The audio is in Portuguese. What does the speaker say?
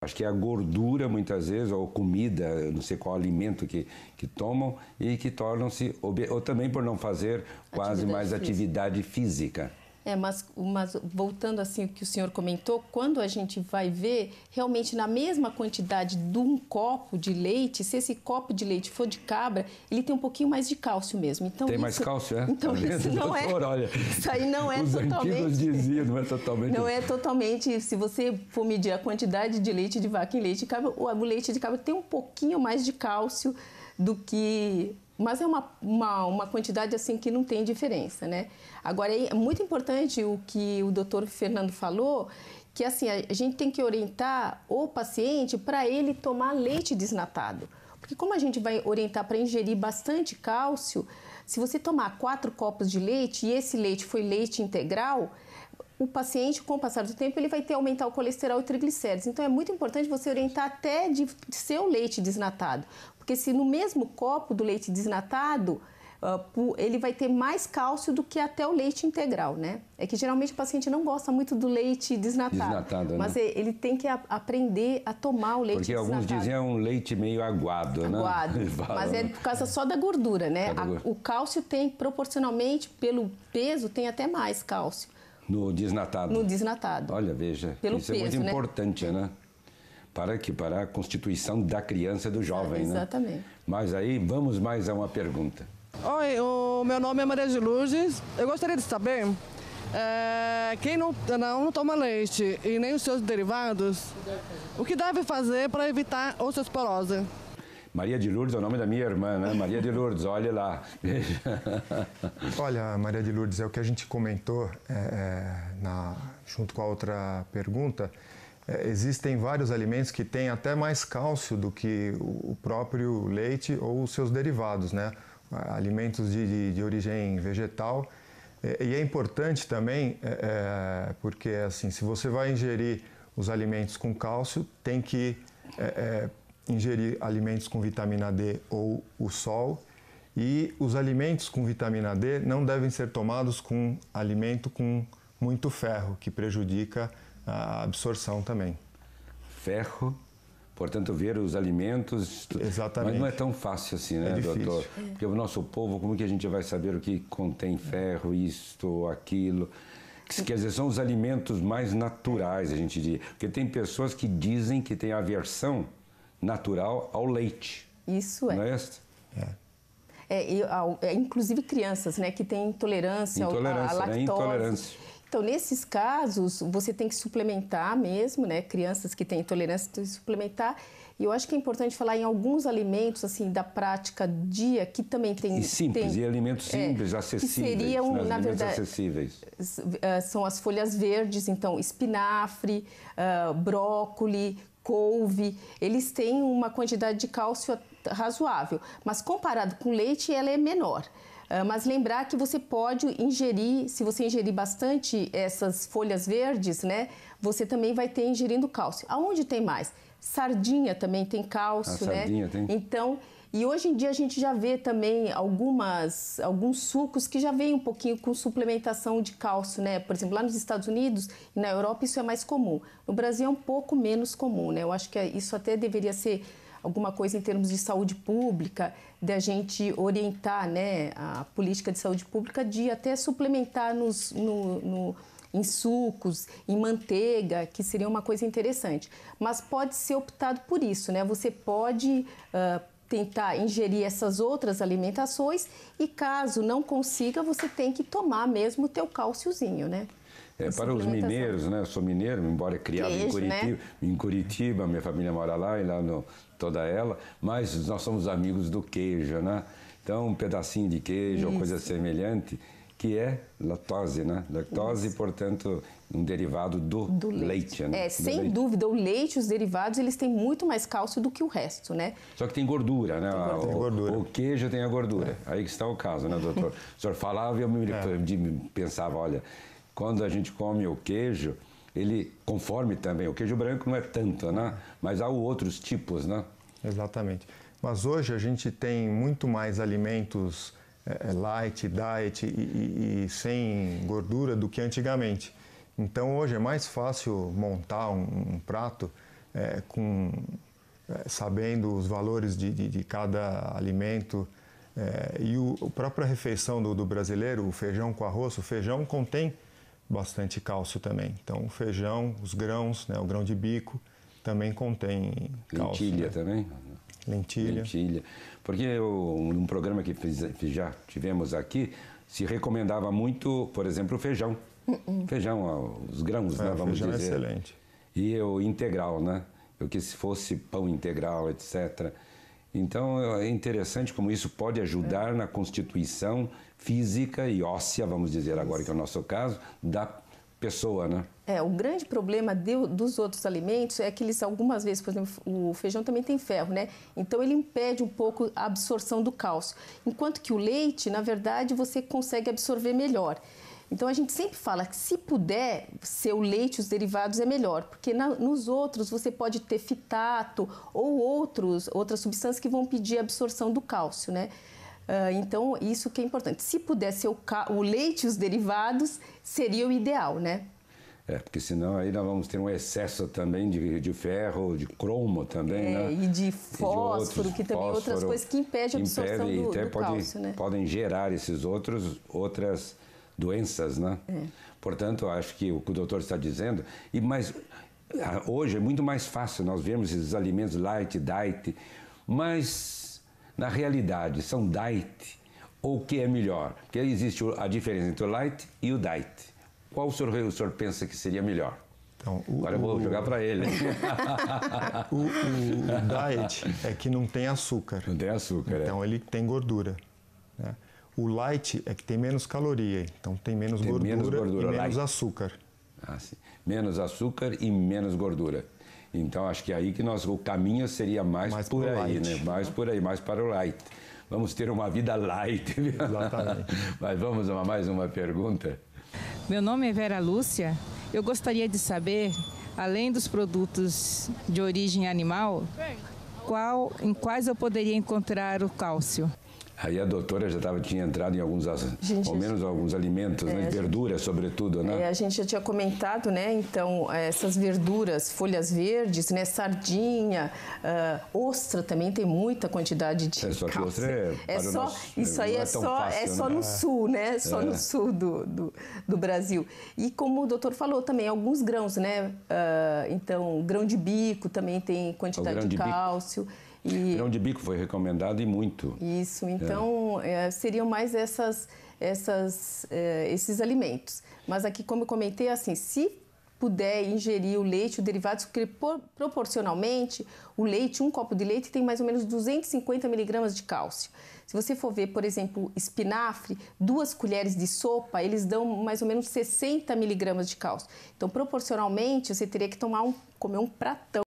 Acho que é a gordura, muitas vezes, ou comida, não sei qual alimento que tomam, e que tornam-se obesos, ou também por não fazer quase mais atividade física. Mas voltando assim o que o senhor comentou, quando a gente vai ver, realmente na mesma quantidade de um copo de leite, se esse copo de leite for de cabra, ele tem um pouquinho mais de cálcio mesmo. Então, tem mais cálcio, é? Então isso não doutor, é... Olha, isso aí não é os totalmente... antigos diziam, não é totalmente... Não é totalmente... Se você for medir a quantidade de leite de vaca em leite de cabra, o leite de cabra tem um pouquinho mais de cálcio do que... Mas é uma quantidade assim que não tem diferença, né? Agora, é muito importante o que o doutor Fernando falou, que assim, a gente tem que orientar o paciente para ele tomar leite desnatado. Porque como a gente vai orientar para ingerir bastante cálcio, se você tomar 4 copos de leite e esse leite foi leite integral, o paciente, com o passar do tempo, ele vai ter aumentar o colesterol e triglicéridos. Então, é muito importante você orientar até de ser o leite desnatado. Porque se no mesmo copo do leite desnatado, ele vai ter mais cálcio do que até o leite integral, né? É que geralmente o paciente não gosta muito do leite desnatado, mas né? Ele tem que aprender a tomar o leite desnatado. Porque alguns dizem é um leite meio aguado, né? Aguado, mas é por causa só da gordura, né? O cálcio tem, proporcionalmente, pelo peso, tem até mais cálcio. No desnatado? No desnatado. Olha, veja, pelo isso peso, é muito importante, né? Para a constituição da criança e do jovem, exatamente. Né? Mas aí, vamos mais a uma pergunta. Oi, o meu nome é Maria de Lourdes. Eu gostaria de saber, quem não toma leite e nem os seus derivados, o que deve fazer para evitar osteoporose? Maria de Lourdes é o nome da minha irmã, né? Maria de Lourdes, olha lá. Olha, Maria de Lourdes, é o que a gente comentou junto com a outra pergunta. Existem vários alimentos que têm até mais cálcio do que o próprio leite ou os seus derivados, né? Alimentos de origem vegetal. E é importante também, porque assim, se você vai ingerir os alimentos com cálcio, tem que ingerir alimentos com vitamina D ou o sol. E os alimentos com vitamina D não devem ser tomados com alimento com muito ferro, que prejudica a absorção também. Ferro, portanto, ver os alimentos... Exatamente. Mas não é tão fácil assim, né, doutor? Porque o nosso povo, como que a gente vai saber o que contém ferro, isto ou aquilo? Quer dizer, são os alimentos mais naturais, a gente diz. Porque tem pessoas que dizem que têm aversão natural ao leite. Isso é. Não é isso? Inclusive crianças, né, que têm intolerância à lactose. Né? Intolerância. Então, nesses casos, você tem que suplementar mesmo, né? Crianças que têm intolerância têm que suplementar. E eu acho que é importante falar em alguns alimentos, assim, da prática dia, que também tem... E simples, e alimentos simples, acessíveis. Que seriam, né? na verdade, acessíveis. São as folhas verdes, então, espinafre, brócoli, couve. Eles têm uma quantidade de cálcio razoável, mas comparado com leite, ela é menor. Mas lembrar que você pode ingerir, se você ingerir bastante essas folhas verdes, né, você também vai ter ingerindo cálcio. Aonde tem mais? Sardinha também tem cálcio, né? Sardinha tem. Então, e hoje em dia a gente já vê também alguns sucos que já vêm um pouquinho com suplementação de cálcio, né? Por exemplo, lá nos Estados Unidos e na Europa isso é mais comum. No Brasil é um pouco menos comum, né? Eu acho que isso até deveria ser alguma coisa em termos de saúde pública, de a gente orientar, né, a política de saúde pública de até suplementar em sucos, em manteiga, que seria uma coisa interessante. Mas pode ser optado por isso, né? Você pode tentar ingerir essas outras alimentações e caso não consiga, você tem que tomar mesmo o teu cálciozinho, né? Para os mineiros, né? Eu sou mineiro, embora criado em Curitiba. Né? Em Curitiba, minha família mora lá e lá toda ela, mas nós somos amigos do queijo, né? Então, um pedacinho de queijo ou coisa semelhante, que é lactose, né? Lactose, portanto, um derivado do leite, né? Sem dúvida, o leite e os derivados, eles têm muito mais cálcio do que o resto, né? Só que tem gordura, né? Tem gordura. O queijo tem a gordura. Aí que está o caso, né, doutor? O senhor falava e eu pensava, olha, quando a gente come o queijo, ele, conforme também, o queijo branco não é tanto, né? Mas há outros tipos, né? Exatamente. Mas hoje a gente tem muito mais alimentos light, diet e sem gordura do que antigamente. Então hoje é mais fácil montar um prato sabendo os valores de cada alimento. E a própria refeição do brasileiro, o feijão com arroz, o feijão contém bastante cálcio também. Então, o feijão, os grãos, né, o grão de bico, também contém cálcio. Lentilha, né? Também? Lentilha. Porque um programa que já tivemos aqui, se recomendava muito, por exemplo, o feijão. Feijão, os grãos, né, vamos dizer. O feijão é excelente. E o integral, né? Eu que se fosse pão integral, etc. Então, é interessante como isso pode ajudar na constituição física e óssea, vamos dizer agora que é o nosso caso, da pessoa, né? O grande problema dos outros alimentos é que eles, algumas vezes, por exemplo, o feijão também tem ferro, né? Então, ele impede um pouco a absorção do cálcio. Enquanto que o leite, na verdade, você consegue absorver melhor. Então, a gente sempre fala que se puder ser o leite e os derivados é melhor, porque nos outros você pode ter fitato ou outras substâncias que vão pedir a absorção do cálcio, né? Então, isso que é importante. Se puder ser o leite e os derivados, seria o ideal, né? Porque senão aí nós vamos ter um excesso também de ferro, de cromo também, né? E de fósforo, que também outras coisas que impedem a absorção do cálcio, né? Podem gerar outras doenças, né? Portanto, acho que o que o doutor está dizendo, mas hoje é muito mais fácil nós vermos esses alimentos light, diet, mas na realidade são diet ou o que é melhor? Porque existe a diferença entre o light e o diet. Qual o senhor pensa que seria melhor? Então, agora eu vou jogar para ele. O diet é que não tem açúcar. Não tem açúcar, então ele tem gordura, né? O light é que tem menos caloria, então tem menos gordura e menos açúcar. Sim. Menos açúcar e menos gordura. Então acho que aí que o caminho seria mais por aí, né? Mais por aí, mais para o light. Vamos ter uma vida light. Exatamente. Mas vamos a mais uma pergunta. Meu nome é Vera Lúcia. Eu gostaria de saber, além dos produtos de origem animal, em quais eu poderia encontrar o cálcio? Aí a doutora tinha entrado em ao menos alguns alimentos, né? Verduras, sobretudo, né? A gente já tinha comentado, né? Então, essas verduras, folhas verdes, né? Sardinha, ostra também tem muita quantidade de só que cálcio. Ostra isso aí é só no sul, né? Só no sul do Brasil. E como o doutor falou também, alguns grãos, né? Então, grão de bico também tem quantidade de cálcio. Grão de bico foi recomendado e muito. Isso, então seriam mais esses alimentos. Mas aqui, como eu comentei, assim, se puder ingerir o leite, os derivados, porque proporcionalmente o leite, um copo de leite tem mais ou menos 250 miligramas de cálcio. Se você for ver, por exemplo, espinafre, 2 colheres de sopa, eles dão mais ou menos 60 miligramas de cálcio. Então, proporcionalmente, você teria que comer um pratão